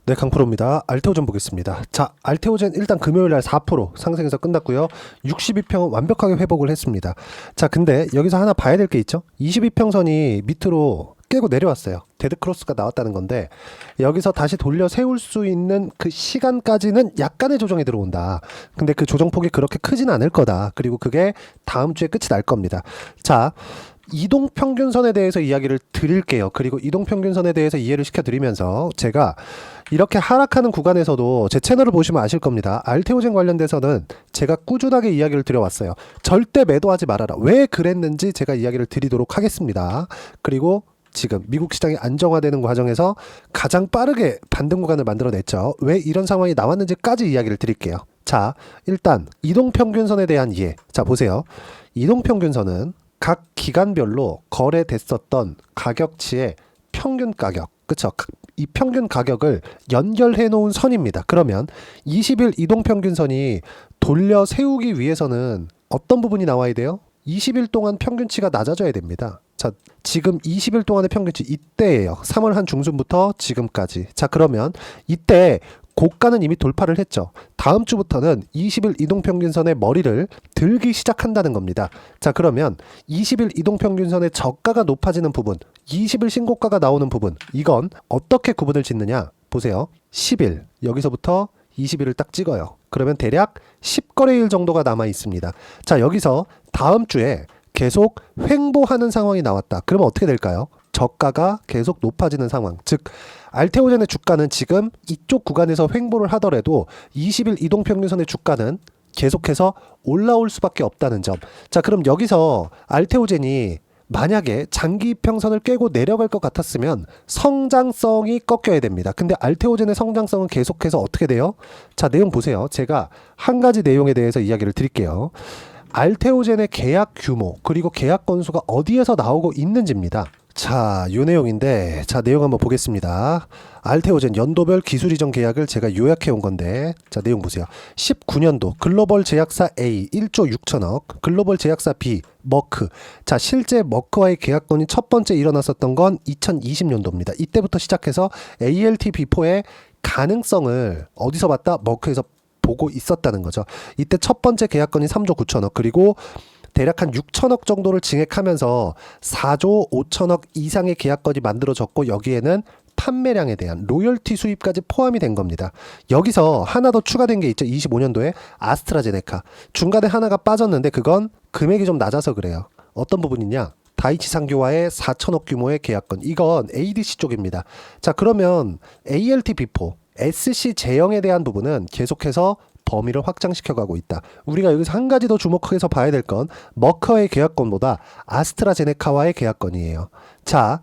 네, 강프로입니다. 알테오젠 보겠습니다. 자, 알테오젠 일단 금요일날 4% 상승해서 끝났고요. 62평은 완벽하게 회복을 했습니다. 자, 근데 여기서 하나 봐야 될 게 있죠. 22평선이 밑으로 깨고 내려왔어요. 데드크로스가 나왔다는 건데 여기서 다시 돌려 세울 수 있는 그 시간까지는 약간의 조정이 들어온다. 근데 그 조정폭이 그렇게 크진 않을 거다. 그리고 그게 다음 주에 끝이 날 겁니다. 자, 이동평균선에 대해서 이야기를 드릴게요. 그리고 이동평균선에 대해서 이해를 시켜드리면서 제가 이렇게 하락하는 구간에서도 제 채널을 보시면 아실 겁니다. 알테오젠 관련돼서는 제가 꾸준하게 이야기를 드려왔어요. 절대 매도하지 말아라. 왜 그랬는지 제가 이야기를 드리도록 하겠습니다. 그리고 지금 미국 시장이 안정화되는 과정에서 가장 빠르게 반등 구간을 만들어냈죠. 왜 이런 상황이 나왔는지까지 이야기를 드릴게요. 자, 일단 이동평균선에 대한 이해. 자, 보세요. 이동평균선은 각 기간별로 거래됐었던 가격치의 평균 가격, 그쵸? 이 평균 가격을 연결해 놓은 선입니다. 그러면 20일 이동평균선이 돌려 세우기 위해서는 어떤 부분이 나와야 돼요? 20일 동안 평균치가 낮아져야 됩니다. 자, 지금 20일 동안의 평균치 이때예요. 3월 한 중순부터 지금까지. 자, 그러면 이때 고가는 이미 돌파를 했죠. 다음 주부터는 20일 이동평균선의 머리를 들기 시작한다는 겁니다. 자, 그러면 20일 이동평균선의 저가가 높아지는 부분, 20일 신고가가 나오는 부분, 이건 어떻게 구분을 짓느냐? 보세요. 10일, 여기서부터 20일을 딱 찍어요. 그러면 대략 10거래일 정도가 남아 있습니다. 자, 여기서 다음 주에 계속 횡보하는 상황이 나왔다. 그러면 어떻게 될까요? 저가가 계속 높아지는 상황. 즉 알테오젠의 주가는 지금 이쪽 구간에서 횡보를 하더라도 20일 이동평균선의 주가는 계속해서 올라올 수밖에 없다는 점. 자, 그럼 여기서 알테오젠이 만약에 장기 이평선을 깨고 내려갈 것 같았으면 성장성이 꺾여야 됩니다. 근데 알테오젠의 성장성은 계속해서 어떻게 돼요? 자, 내용 보세요. 제가 한 가지 내용에 대해서 이야기를 드릴게요. 알테오젠의 계약 규모 그리고 계약 건수가 어디에서 나오고 있는지입니다. 자, 요 내용인데, 자, 내용 한번 보겠습니다. 알테오젠 연도별 기술 이전 계약을 제가 요약해 온 건데, 자, 내용 보세요. 19년도 글로벌 제약사 A 1조 6천억, 글로벌 제약사 B 머크. 자, 실제 머크와의 계약건이 첫 번째 일어났었던 건 2020년도입니다. 이때부터 시작해서 ALT-B4의 가능성을 어디서 봤다? 머크에서 보고 있었다는 거죠. 이때 첫 번째 계약건이 3조 9천억, 그리고 대략 한 6천억 정도를 증액하면서 4조 5천억 이상의 계약건이 만들어졌고 여기에는 판매량에 대한 로열티 수입까지 포함이 된 겁니다. 여기서 하나 더 추가된 게 있죠. 25년도에 아스트라제네카. 중간에 하나가 빠졌는데 그건 금액이 좀 낮아서 그래요. 어떤 부분이냐? 다이치 상교와의 4천억 규모의 계약건. 이건 ADC 쪽입니다. 자, 그러면 ALT-B4, SC 제형에 대한 부분은 계속해서 범위를 확장시켜가고 있다. 우리가 여기서 한 가지 더 주목해서 봐야 될 건 머커의 계약건보다 아스트라제네카와의 계약건이에요. 자,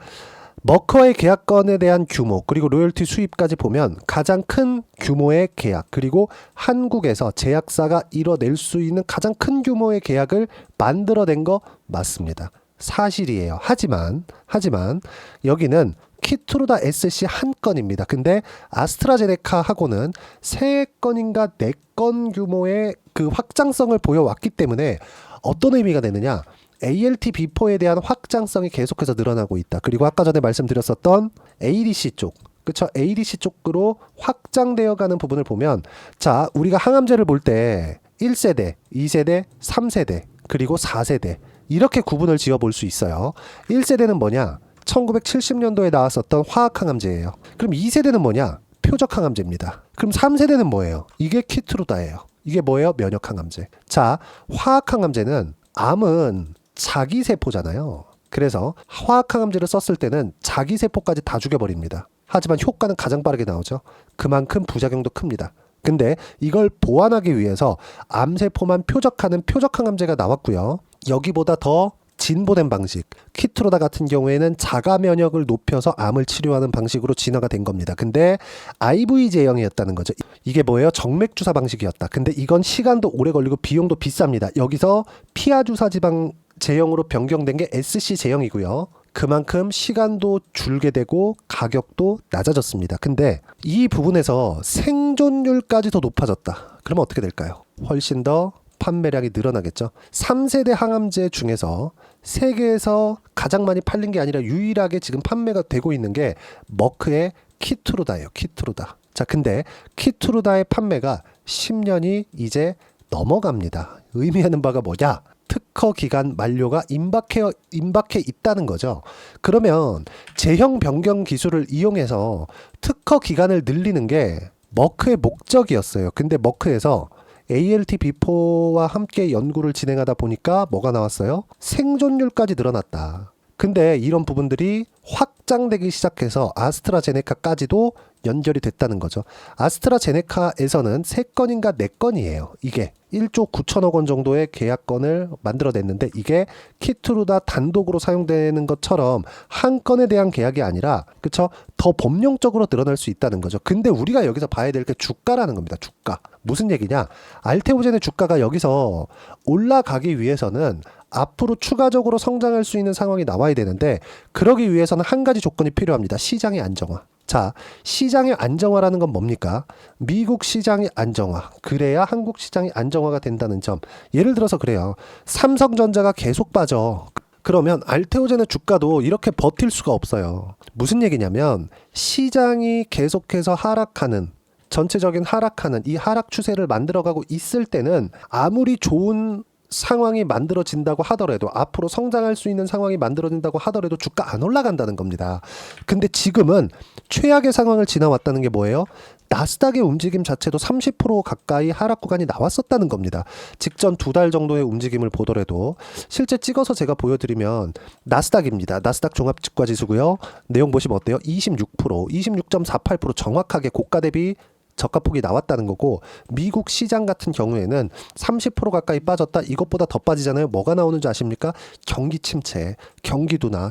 머커의 계약건에 대한 규모 그리고 로열티 수입까지 보면 가장 큰 규모의 계약 그리고 한국에서 제약사가 이뤄낼 수 있는 가장 큰 규모의 계약을 만들어낸 거 맞습니다. 사실이에요. 하지만 여기는 키트루다 SC 한 건입니다. 근데 아스트라제네카하고는 3건인가 4건 규모의 그 확장성을 보여왔기 때문에 어떤 의미가 되느냐? ALT-B4에 대한 확장성이 계속해서 늘어나고 있다. 그리고 아까 전에 말씀드렸었던 ADC 쪽, 그쵸? ADC 쪽으로 확장되어 가는 부분을 보면, 자, 우리가 항암제를 볼 때 1세대, 2세대, 3세대, 그리고 4세대 이렇게 구분을 지어 볼 수 있어요. 1세대는 뭐냐? 1970년도에 나왔었던 화학항암제예요. 그럼 2세대는 뭐냐? 표적항암제입니다. 그럼 3세대는 뭐예요? 이게 키트루다예요. 이게 뭐예요? 면역항암제. 자, 화학항암제는 암은 자기세포잖아요. 그래서 화학항암제를 썼을 때는 자기세포까지 다 죽여버립니다. 하지만 효과는 가장 빠르게 나오죠. 그만큼 부작용도 큽니다. 근데 이걸 보완하기 위해서 암세포만 표적하는 표적항암제가 나왔고요. 여기보다 더 진보된 방식, 키트루다 같은 경우에는 자가 면역을 높여서 암을 치료하는 방식으로 진화가 된 겁니다. 근데 IV 제형이었다는 거죠. 이게 뭐예요? 정맥 주사 방식이었다. 근데 이건 시간도 오래 걸리고 비용도 비쌉니다. 여기서 피하 주사 지방 제형으로 변경된 게 SC 제형이고요. 그만큼 시간도 줄게 되고 가격도 낮아졌습니다. 근데 이 부분에서 생존율까지 더 높아졌다. 그러면 어떻게 될까요? 훨씬 더 판매량이 늘어나겠죠. 3세대 항암제 중에서 세계에서 가장 많이 팔린 게 아니라 유일하게 지금 판매가 되고 있는 게 머크의 키트루다예요. 키트루다. 자, 근데 키투르다의 판매가 10년이 이제 넘어갑니다. 의미하는 바가 뭐냐? 특허 기간 만료가 임박해 있다는 거죠. 그러면 제형 변경 기술을 이용해서 특허 기간을 늘리는 게 머크의 목적이었어요. 근데 머크에서 ALT-B4와 함께 연구를 진행하다 보니까 뭐가 나왔어요? 생존율까지 늘어났다. 근데 이런 부분들이 확장되기 시작해서 아스트라제네카까지도 연결이 됐다는 거죠. 아스트라제네카에서는 3건인가 4건이에요. 이게 1조 9천억 원 정도의 계약건을 만들어냈는데 이게 키투르다 단독으로 사용되는 것처럼 한 건에 대한 계약이 아니라 그쵸? 더 범용적으로 늘어날 수 있다는 거죠. 근데 우리가 여기서 봐야 될 게 주가라는 겁니다. 주가. 무슨 얘기냐? 알테오젠의 주가가 여기서 올라가기 위해서는 앞으로 추가적으로 성장할 수 있는 상황이 나와야 되는데 그러기 위해서는 한 가지 조건이 필요합니다. 시장의 안정화. 자, 시장의 안정화라는 건 뭡니까? 미국 시장의 안정화. 그래야 한국 시장이 안정화가 된다는 점. 예를 들어서 그래요. 삼성전자가 계속 빠져. 그러면 알테오젠의 주가도 이렇게 버틸 수가 없어요. 무슨 얘기냐면 시장이 계속해서 하락하는 전체적인 하락하는 이 하락 추세를 만들어가고 있을 때는 아무리 좋은 상황이 만들어진다고 하더라도 앞으로 성장할 수 있는 상황이 만들어진다고 하더라도 주가 안 올라간다는 겁니다. 근데 지금은 최악의 상황을 지나왔다는 게 뭐예요? 나스닥의 움직임 자체도 30% 가까이 하락 구간이 나왔었다는 겁니다. 직전 2달 정도의 움직임을 보더라도 실제 찍어서 제가 보여드리면 나스닥입니다. 나스닥 종합주가지수고요. 내용 보시면 어때요? 26%, 26.48% 정확하게 고가 대비 저가폭이 나왔다는 거고 미국 시장 같은 경우에는 30% 가까이 빠졌다. 이것보다 더 빠지잖아요. 뭐가 나오는 줄 아십니까? 경기 침체, 경기 둔화,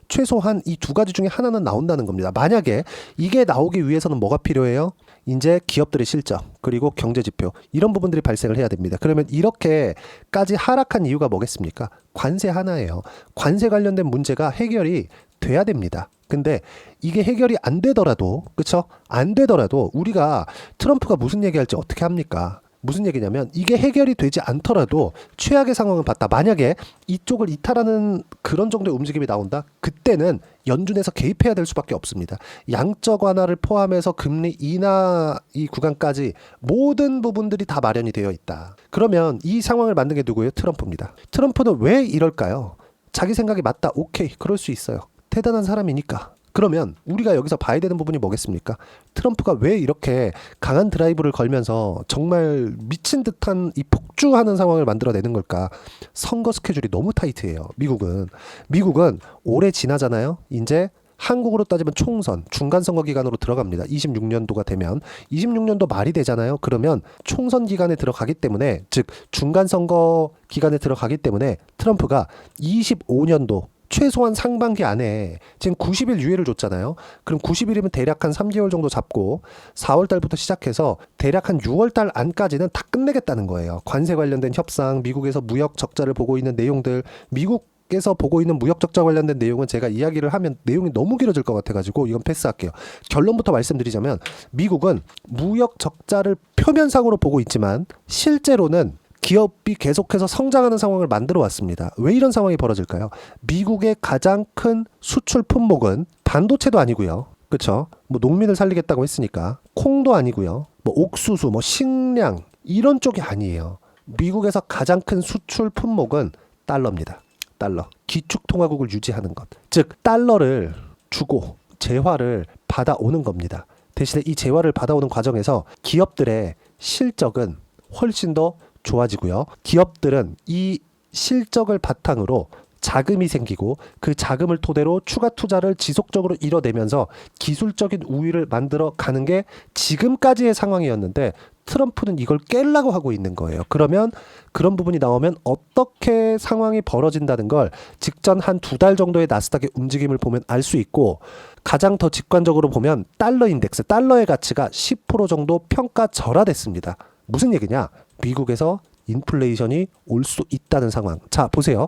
최소한 이 2가지 중에 하나는 나온다는 겁니다. 만약에 이게 나오기 위해서는 뭐가 필요해요? 이제 기업들의 실적 그리고 경제지표 이런 부분들이 발생을 해야 됩니다. 그러면 이렇게까지 하락한 이유가 뭐겠습니까? 관세 하나예요. 관세 관련된 문제가 해결이 돼야 됩니다. 근데 이게 해결이 안 되더라도 그쵸? 안 되더라도 우리가 트럼프가 무슨 얘기할지 어떻게 합니까? 무슨 얘기냐면 이게 해결이 되지 않더라도 최악의 상황을 봤다. 만약에 이쪽을 이탈하는 그런 정도의 움직임이 나온다. 그때는 연준에서 개입해야 될 수밖에 없습니다. 양적 완화를 포함해서 금리 인하 이 구간까지 모든 부분들이 다 마련이 되어 있다. 그러면 이 상황을 만든 게 누구예요? 트럼프입니다. 트럼프는 왜 이럴까요? 자기 생각이 맞다. 오케이. 그럴 수 있어요. 대단한 사람이니까. 그러면 우리가 여기서 봐야 되는 부분이 뭐겠습니까? 트럼프가 왜 이렇게 강한 드라이브를 걸면서 정말 미친 듯한 이 폭주하는 상황을 만들어내는 걸까? 선거 스케줄이 너무 타이트해요. 미국은 올해 지나잖아요. 이제 한국으로 따지면 총선, 중간선거 기간으로 들어갑니다. 26년도가 되면 26년도 말이 되잖아요. 그러면 총선 기간에 들어가기 때문에 즉 중간선거 기간에 들어가기 때문에 트럼프가 25년도 최소한 상반기 안에 지금 90일 유예를 줬잖아요. 그럼 90일이면 대략 한 3개월 정도 잡고 4월 달부터 시작해서 대략 한 6월 달 안까지는 다 끝내겠다는 거예요. 관세 관련된 협상, 미국에서 무역 적자를 보고 있는 내용들, 미국에서 보고 있는 무역 적자 관련된 내용은 제가 이야기를 하면 내용이 너무 길어질 것 같아가지고 이건 패스할게요. 결론부터 말씀드리자면 미국은 무역 적자를 표면상으로 보고 있지만 실제로는 기업이 계속해서 성장하는 상황을 만들어 왔습니다. 왜 이런 상황이 벌어질까요? 미국의 가장 큰 수출 품목은 반도체도 아니고요. 그렇죠? 뭐 농민을 살리겠다고 했으니까 콩도 아니고요. 뭐 옥수수, 뭐 식량 이런 쪽이 아니에요. 미국에서 가장 큰 수출 품목은 달러입니다. 달러. 기축통화국을 유지하는 것. 즉 달러를 주고 재화를 받아오는 겁니다. 대신에 이 재화를 받아오는 과정에서 기업들의 실적은 훨씬 더 좋아지고요. 기업들은 이 실적을 바탕으로 자금이 생기고 그 자금을 토대로 추가 투자를 지속적으로 이뤄내면서 기술적인 우위를 만들어 가는 게 지금까지의 상황이었는데 트럼프는 이걸 깨려고 하고 있는 거예요. 그러면 그런 부분이 나오면 어떻게 상황이 벌어진다는 걸 직전 한 2달 정도의 나스닥의 움직임을 보면 알 수 있고 가장 더 직관적으로 보면 달러 인덱스, 달러의 가치가 10% 정도 평가절하됐습니다. 무슨 얘기냐? 미국에서 인플레이션이 올 수 있다는 상황. 자, 보세요.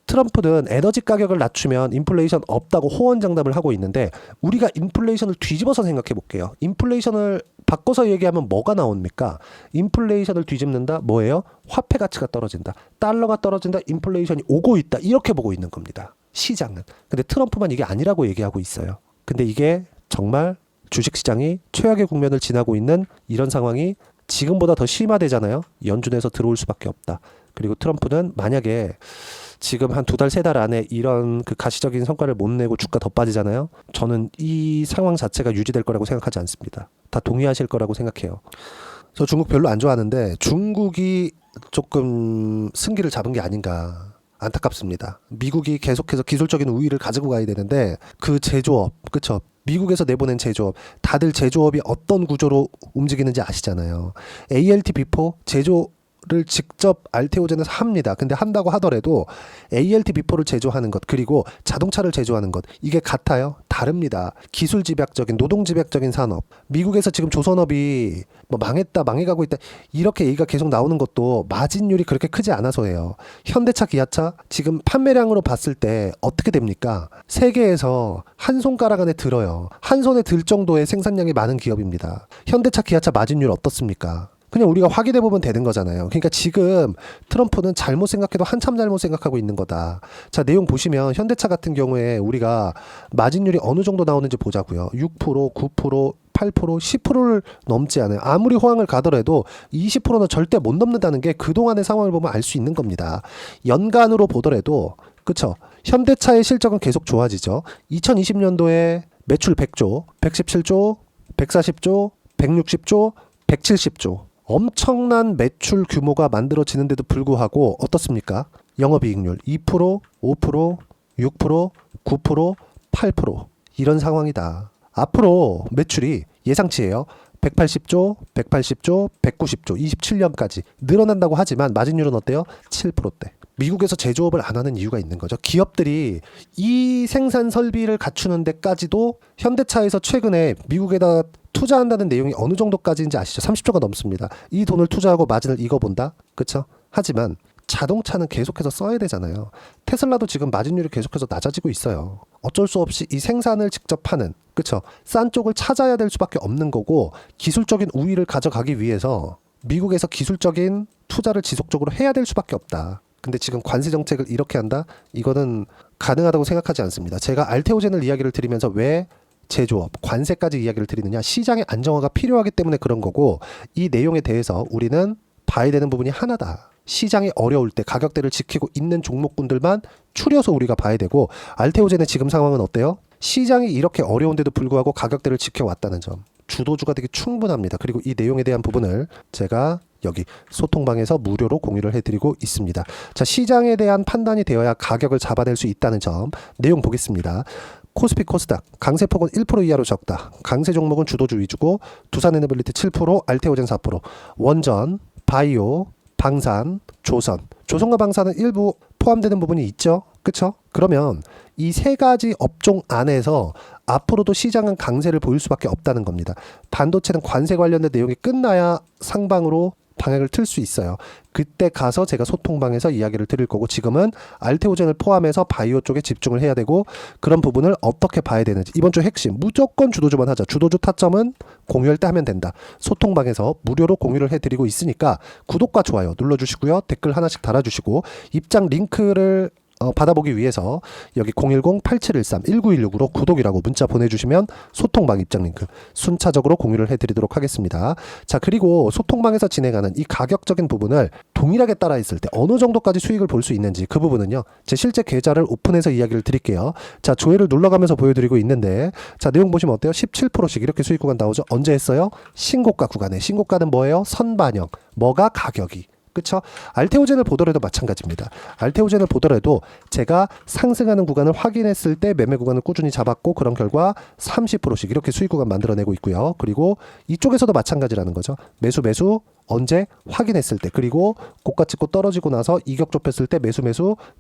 트럼프는 에너지 가격을 낮추면 인플레이션 없다고 호언장담을 하고 있는데 우리가 인플레이션을 뒤집어서 생각해 볼게요. 인플레이션을 바꿔서 얘기하면 뭐가 나옵니까? 인플레이션을 뒤집는다. 뭐예요? 화폐 가치가 떨어진다. 달러가 떨어진다. 인플레이션이 오고 있다. 이렇게 보고 있는 겁니다. 시장은. 근데 트럼프만 이게 아니라고 얘기하고 있어요. 근데 이게 정말 주식시장이 최악의 국면을 지나고 있는 이런 상황이 지금보다 더 심화되잖아요. 연준에서 들어올 수밖에 없다. 그리고 트럼프는 만약에 지금 한 2달, 3달 안에 이런 그 가시적인 성과를 못 내고 주가 더 빠지잖아요. 저는 이 상황 자체가 유지될 거라고 생각하지 않습니다. 다 동의하실 거라고 생각해요. 저 중국 별로 안 좋아하는데 중국이 조금 승기를 잡은 게 아닌가 안타깝습니다. 미국이 계속해서 기술적인 우위를 가지고 가야 되는데 그 제조업, 그쵸? 미국에서 내보낸 제조업, 다들 제조업이 어떤 구조로 움직이는지 아시잖아요. ALT 비포 제조를 직접 알테오젠에서 합니다. 근데 한다고 하더라도 ALT 비포를 제조하는 것, 그리고 자동차를 제조하는 것, 이게 같아요? 다릅니다. 기술 집약적인, 노동 집약적인 산업. 미국에서 지금 조선업이 뭐 망했다, 망해가고 있다, 이렇게 얘기가 계속 나오는 것도 마진율이 그렇게 크지 않아서예요. 현대차, 기아차 지금 판매량으로 봤을 때 어떻게 됩니까? 세계에서 한 손가락 안에 들어요. 한 손에 들 정도의 생산량이 많은 기업입니다. 현대차, 기아차 마진율 어떻습니까? 그냥 우리가 확인해 보면 되는 거잖아요. 그러니까 지금 트럼프는 잘못 생각해도 한참 잘못 생각하고 있는 거다. 자, 내용 보시면 현대차 같은 경우에 우리가 마진율이 어느 정도 나오는지 보자고요. 6%, 9%, 8%, 10%를 넘지 않아요. 아무리 호황을 가더라도 20%는 절대 못 넘는다는 게 그동안의 상황을 보면 알 수 있는 겁니다. 연간으로 보더라도, 그쵸? 현대차의 실적은 계속 좋아지죠. 2020년도에 매출 100조, 117조, 140조, 160조, 170조. 엄청난 매출 규모가 만들어지는데도 불구하고 어떻습니까? 영업이익률 2%, 5%, 6%, 9%, 8% 이런 상황이다. 앞으로 매출이 예상치예요. 180조, 180조, 190조, 27년까지 늘어난다고 하지만 마진율은 어때요? 7%대. 미국에서 제조업을 안 하는 이유가 있는 거죠. 기업들이 이 생산 설비를 갖추는 데까지도 현대차에서 최근에 미국에다 투자한다는 내용이 어느 정도까지인지 아시죠? 30조가 넘습니다. 이 돈을 투자하고 마진을 익어본다? 그쵸? 하지만 자동차는 계속해서 써야 되잖아요. 테슬라도 지금 마진율이 계속해서 낮아지고 있어요. 어쩔 수 없이 이 생산을 직접 하는, 그쵸? 싼 쪽을 찾아야 될 수밖에 없는 거고, 기술적인 우위를 가져가기 위해서 미국에서 기술적인 투자를 지속적으로 해야 될 수밖에 없다. 근데 지금 관세 정책을 이렇게 한다? 이거는 가능하다고 생각하지 않습니다. 제가 알테오젠을 이야기를 드리면서 왜 제조업, 관세까지 이야기를 드리느냐, 시장의 안정화가 필요하기 때문에 그런 거고, 이 내용에 대해서 우리는 봐야 되는 부분이 하나다. 시장이 어려울 때 가격대를 지키고 있는 종목군들만 추려서 우리가 봐야 되고, 알테오젠의 지금 상황은 어때요? 시장이 이렇게 어려운데도 불구하고 가격대를 지켜왔다는 점, 주도주가 되게 충분합니다. 그리고 이 내용에 대한 부분을 제가 여기 소통방에서 무료로 공유를 해드리고 있습니다. 자, 시장에 대한 판단이 되어야 가격을 잡아낼 수 있다는 점, 내용 보겠습니다. 코스피 코스닥 강세폭은 1% 이하로 적다. 강세 종목은 주도주 위주고, 두산에너빌리티 7%, 알테오젠 4%, 원전, 바이오, 방산, 조선. 조선과 방산은 일부 포함되는 부분이 있죠. 그쵸? 그러면 이 세 가지 업종 안에서 앞으로도 시장은 강세를 보일 수밖에 없다는 겁니다. 반도체는 관세 관련된 내용이 끝나야 상방으로 방향을 틀 수 있어요. 그때 가서 제가 소통방에서 이야기를 드릴 거고, 지금은 알테오젠을 포함해서 바이오 쪽에 집중을 해야 되고, 그런 부분을 어떻게 봐야 되는지, 이번 주 핵심 무조건 주도주만 하자. 주도주 타점은 공유할 때 하면 된다. 소통방에서 무료로 공유를 해드리고 있으니까 구독과 좋아요 눌러주시고요. 댓글 하나씩 달아주시고, 입장 링크를 받아보기 위해서 여기 010-8713-1916으로 구독이라고 문자 보내주시면 소통방 입장 링크 순차적으로 공유를 해드리도록 하겠습니다. 자, 그리고 소통방에서 진행하는 이 가격적인 부분을 동일하게 따라 있을 때 어느 정도까지 수익을 볼 수 있는지, 그 부분은요, 제 실제 계좌를 오픈해서 이야기를 드릴게요. 자, 조회를 눌러가면서 보여드리고 있는데, 자, 내용 보시면 어때요? 17%씩 이렇게 수익 구간 나오죠. 언제 했어요? 신고가 구간에. 신고가는 뭐예요? 선반영. 뭐가 가격이. 그쵸? 알테오젠을 보더라도 마찬가지입니다. 알테오젠을 보더라도 제가 상승하는 구간을 확인했을 때 매매 구간을 꾸준히 잡았고, 그런 결과 30%씩 이렇게 수익 구간 만들어내고 있고요. 그리고 이쪽에서도 마찬가지라는 거죠. 매수 언제 확인했을 때, 그리고 고가 찍고 떨어지고 나서 이격 좁혔을 때 매수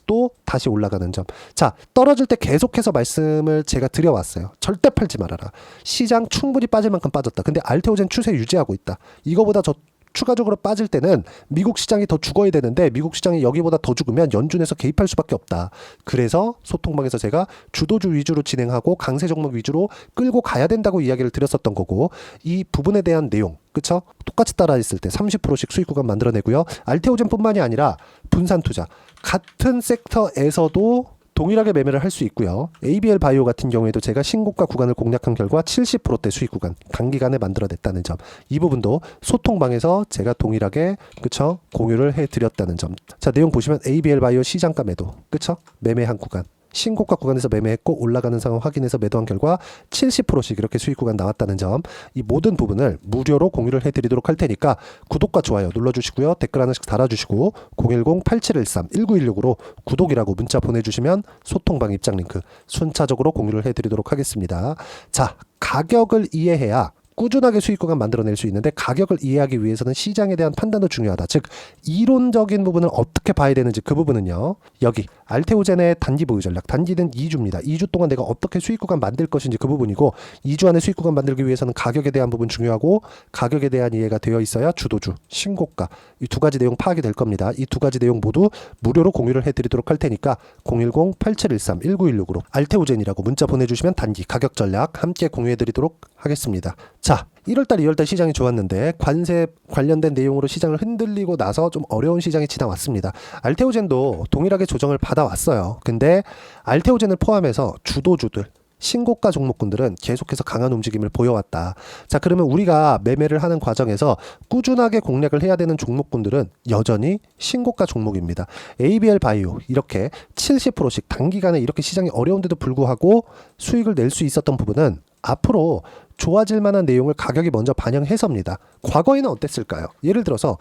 또 다시 올라가는 점. 자, 떨어질 때 계속해서 말씀을 제가 드려왔어요. 절대 팔지 말아라. 시장 충분히 빠질 만큼 빠졌다. 근데 알테오젠 추세 유지하고 있다. 이거보다 저 추가적으로 빠질 때는 미국 시장이 더 죽어야 되는데, 미국 시장이 여기보다 더 죽으면 연준에서 개입할 수밖에 없다. 그래서 소통방에서 제가 주도주 위주로 진행하고 강세 종목 위주로 끌고 가야 된다고 이야기를 드렸었던 거고, 이 부분에 대한 내용, 그쵸? 똑같이 따라 있을 때 30%씩 수익 구간 만들어내고요. 알테오젠뿐만이 아니라 분산 투자, 같은 섹터에서도 동일하게 매매를 할 수 있고요. ABL 바이오 같은 경우에도 제가 신고가 구간을 공략한 결과 70%대 수익 구간 단기간에 만들어냈다는 점, 이 부분도 소통방에서 제가 동일하게 그쵸 공유를 해드렸다는 점. 자, 내용 보시면 ABL 바이오 시장가 매도 그쵸 매매한 구간 신고가 구간에서 매매했고 올라가는 상황 확인해서 매도한 결과 70%씩 이렇게 수익 구간 나왔다는 점, 이 모든 부분을 무료로 공유를 해드리도록 할 테니까 구독과 좋아요 눌러주시고요. 댓글 하나씩 달아주시고 010-8713-1916으로 구독이라고 문자 보내주시면 소통방 입장 링크 순차적으로 공유를 해드리도록 하겠습니다. 자, 가격을 이해해야 꾸준하게 수익 구간 만들어낼 수 있는데, 가격을 이해하기 위해서는 시장에 대한 판단도 중요하다. 즉 이론적인 부분을 어떻게 봐야 되는지, 그 부분은요 여기 알테오젠의 단기 보유 전략, 단기는 2주입니다. 2주 동안 내가 어떻게 수익 구간 만들 것인지 그 부분이고, 2주 안에 수익 구간 만들기 위해서는 가격에 대한 부분 중요하고, 가격에 대한 이해가 되어 있어야 주도주, 신고가, 이 두 가지 내용 파악이 될 겁니다. 이 두 가지 내용 모두 무료로 공유를 해드리도록 할 테니까 010-8713-1916으로 알테오젠이라고 문자 보내주시면 단기 가격 전략 함께 공유해드리도록 하겠습니다. 자, 1월달, 2월달 시장이 좋았는데 관세 관련된 내용으로 시장을 흔들리고 나서 좀 어려운 시장이 지나왔습니다. 알테오젠도 동일하게 조정을 받아왔어요. 근데 알테오젠을 포함해서 주도주들, 신고가 종목군들은 계속해서 강한 움직임을 보여왔다. 자, 그러면 우리가 매매를 하는 과정에서 꾸준하게 공략을 해야 되는 종목군들은 여전히 신고가 종목입니다. ABL 바이오 이렇게 70%씩 단기간에 이렇게 시장이 어려운데도 불구하고 수익을 낼 수 있었던 부분은 앞으로 좋아질 만한 내용을 가격이 먼저 반영해서입니다. 과거에는 어땠을까요? 예를 들어서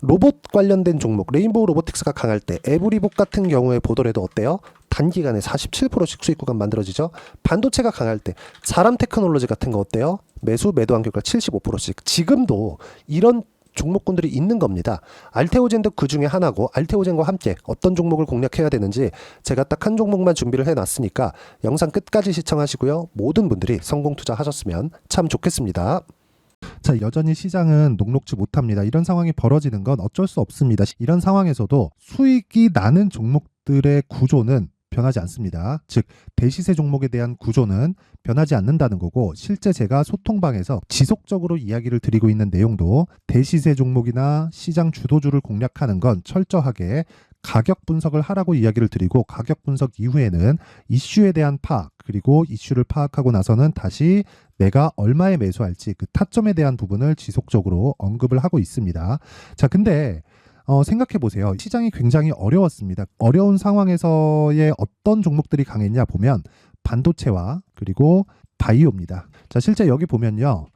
로봇 관련된 종목, 레인보우 로보틱스가 강할 때 에브리봇 같은 경우에 보더라도 어때요? 단기간에 47%씩 수익 구간 만들어지죠. 반도체가 강할 때 사람 테크놀로지 같은 거 어때요? 매도한 결과 75%씩. 지금도 이런 종목군들이 있는 겁니다. 알테오젠도 그 중에 하나고, 알테오젠과 함께 어떤 종목을 공략해야 되는지 제가 딱 한 종목만 준비를 해놨으니까 영상 끝까지 시청하시고요. 모든 분들이 성공 투자하셨으면 참 좋겠습니다. 자, 여전히 시장은 녹록지 못합니다. 이런 상황이 벌어지는 건 어쩔 수 없습니다. 이런 상황에서도 수익이 나는 종목들의 구조는 변하지 않습니다. 즉 대시세 종목에 대한 구조는 변하지 않는다는 거고, 실제 제가 소통방에서 지속적으로 이야기를 드리고 있는 내용도 대시세 종목이나 시장 주도주를 공략하는 건 철저하게 가격 분석을 하라고 이야기를 드리고, 가격 분석 이후에는 이슈에 대한 파악, 그리고 이슈를 파악하고 나서는 다시 내가 얼마에 매수할지 그 타점에 대한 부분을 지속적으로 언급을 하고 있습니다. 자, 근데 생각해 보세요. 시장이 굉장히 어려웠습니다. 어려운 상황에서의 어떤 종목들이 강했냐 보면 반도체와 그리고 바이오입니다. 자, 실제 여기 보면요.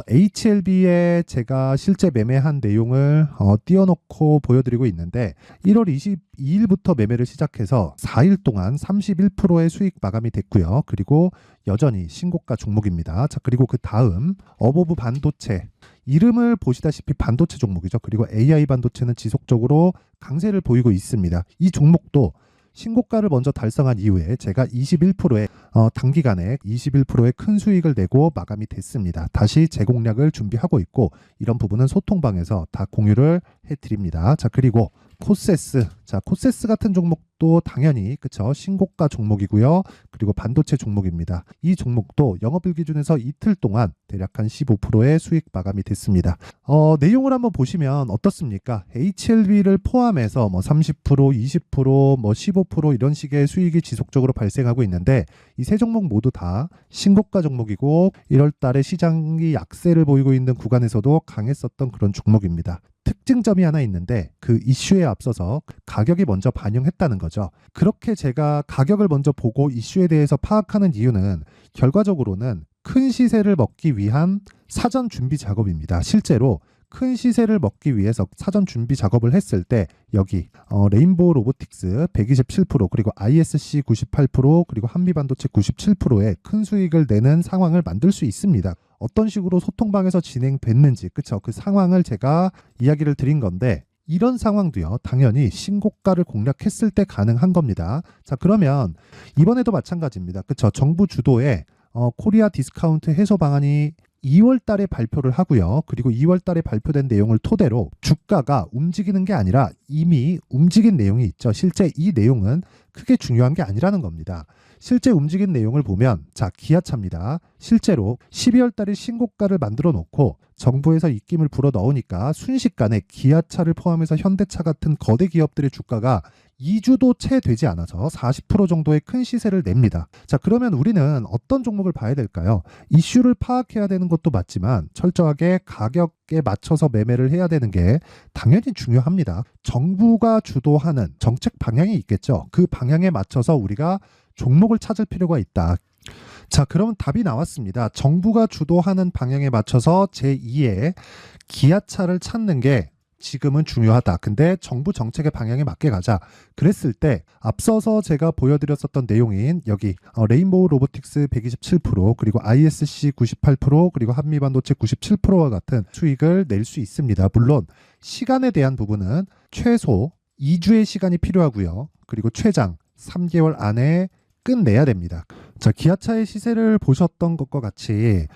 HLB에 제가 실제 매매한 내용을 띄워놓고 보여드리고 있는데, 1월 22일부터 매매를 시작해서 4일 동안 31%의 수익 마감이 됐고요. 그리고 여전히 신고가 종목입니다. 자, 그리고 그 다음 어보브 반도체, 이름을 보시다시피 반도체 종목이죠. 그리고 AI 반도체는 지속적으로 강세를 보이고 있습니다. 이 종목도 신고가를 먼저 달성한 이후에 제가 21%의 단기간에 21%의 큰 수익을 내고 마감이 됐습니다. 다시 재공략을 준비하고 있고, 이런 부분은 소통방에서 다 공유를 해드립니다. 자, 그리고 코세스, 자, 코세스 같은 종목도 당연히 그쵸 신고가 종목이고요. 그리고 반도체 종목입니다. 이 종목도 영업일 기준에서 이틀 동안 대략 한 15%의 수익 마감이 됐습니다. 내용을 한번 보시면 어떻습니까? HLB를 포함해서 뭐 30%, 20%, 뭐 15% 이런 식의 수익이 지속적으로 발생하고 있는데, 이 세 종목 모두 다 신고가 종목이고 1월 달에 시장이 약세를 보이고 있는 구간에서도 강했었던 그런 종목입니다. 특징점이 하나 있는데, 그 이슈에 앞서서 가격이 먼저 반영했다는 거죠. 그렇게 제가 가격을 먼저 보고 이슈에 대해서 파악하는 이유는 결과적으로는 큰 시세를 먹기 위한 사전 준비 작업입니다. 실제로 큰 시세를 먹기 위해서 사전 준비 작업을 했을 때 여기 레인보우 로보틱스 127%, 그리고 ISC 98%, 그리고 한미반도체 97%의 큰 수익을 내는 상황을 만들 수 있습니다. 어떤 식으로 소통방에서 진행됐는지, 그쵸? 그 상황을 제가 이야기를 드린 건데, 이런 상황도요 당연히 신고가를 공략했을 때 가능한 겁니다. 자, 그러면 이번에도 마찬가지입니다. 그쵸? 정부 주도의 코리아 디스카운트 해소 방안이 2월 달에 발표를 하고요. 그리고 2월 달에 발표된 내용을 토대로 주가가 움직이는 게 아니라 이미 움직인 내용이 있죠. 실제 이 내용은 크게 중요한 게 아니라는 겁니다. 실제 움직인 내용을 보면, 자, 기아차입니다. 실제로 12월 달에 신고가를 만들어 놓고 정부에서 입김을 불어 넣으니까 순식간에 기아차를 포함해서 현대차 같은 거대 기업들의 주가가 2주도 채 되지 않아서 40% 정도의 큰 시세를 냅니다. 자, 그러면 우리는 어떤 종목을 봐야 될까요? 이슈를 파악해야 되는 것도 맞지만 철저하게 가격에 맞춰서 매매를 해야 되는 게 당연히 중요합니다. 정부가 주도하는 정책 방향이 있겠죠. 그 방향에 맞춰서 우리가 종목을 찾을 필요가 있다. 자, 그럼 답이 나왔습니다. 정부가 주도하는 방향에 맞춰서 제2의 기아차를 찾는 게 지금은 중요하다. 근데 정부 정책의 방향에 맞게 가자. 그랬을 때 앞서서 제가 보여드렸었던 내용인 여기 레인보우 로보틱스 127% 그리고 ISC 98% 그리고 한미반도체 97%와 같은 수익을 낼 수 있습니다. 물론 시간에 대한 부분은 최소 2주의 시간이 필요하고요. 그리고 최장 3개월 안에 끝내야 됩니다. 자, 기아차의 시세를 보셨던 것과 같이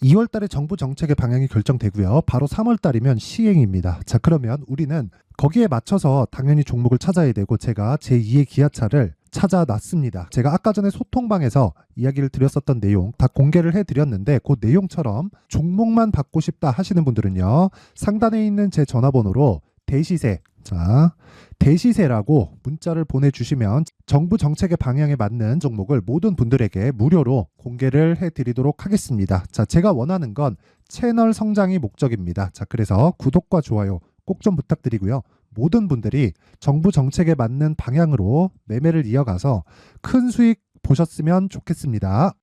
2월 달에 정부 정책의 방향이 결정되고요. 바로 3월 달이면 시행입니다. 자, 그러면 우리는 거기에 맞춰서 당연히 종목을 찾아야 되고 제가 제2의 기아차를 찾아놨습니다. 제가 아까 전에 소통방에서 이야기를 드렸었던 내용 다 공개를 해드렸는데 그 내용처럼 종목만 받고 싶다 하시는 분들은요. 상단에 있는 제 전화번호로 대시세, 자, 대시세라고 문자를 보내주시면 정부 정책의 방향에 맞는 종목을 모든 분들에게 무료로 공개를 해드리도록 하겠습니다. 자, 제가 원하는 건 채널 성장이 목적입니다. 자, 그래서 구독과 좋아요 꼭 좀 부탁드리고요. 모든 분들이 정부 정책에 맞는 방향으로 매매를 이어가서 큰 수익 보셨으면 좋겠습니다.